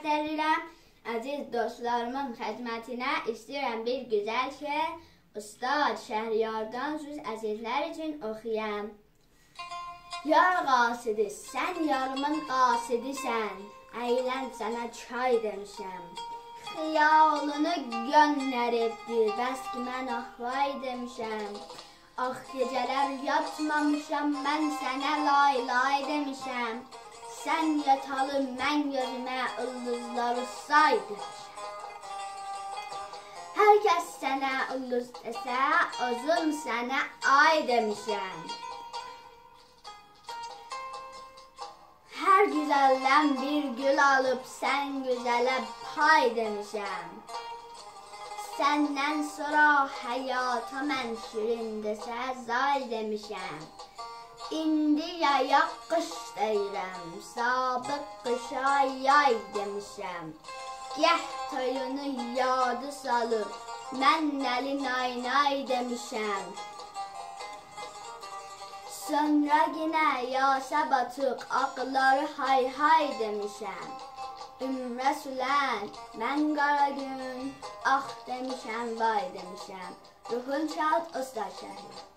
gətirirəm. Əziz dostlarımın xidmətinə istəyirəm bir gözəl şeir Ustad Şəhriyardan söz əzizlər üçün oxuyam. Yar qasidi, sən yarımın qasidisən, əylən sənə çay demişəm. Xiyalını göndəribdir, bəs ki mən ahvay demişəm. Ah gecələr yatmamışam, mən sənə lay lay demişəm. Sən yatalı, mən gözümə ulduzları say demişəm. Hər kəs sənə ulduz desə, özüm sənə ay demişəm. Hər güzəldən bir gül alıb, sən güzələ pay demişəm. Səndən sonra həyata mən şirin desə, zay demişəm. İndi yayaq qış deyirəm, sabıq qışa yay demişəm. Gəh toyunu yadı salıb, mən nəli nay nay demişəm. Sonra yenə yasa batıq, ağları hay hay demişəm. Ümrə sülən, mən qara gün, ah demişəm, vay demişəm. Ruhun şad, Ustad Şəhriyar.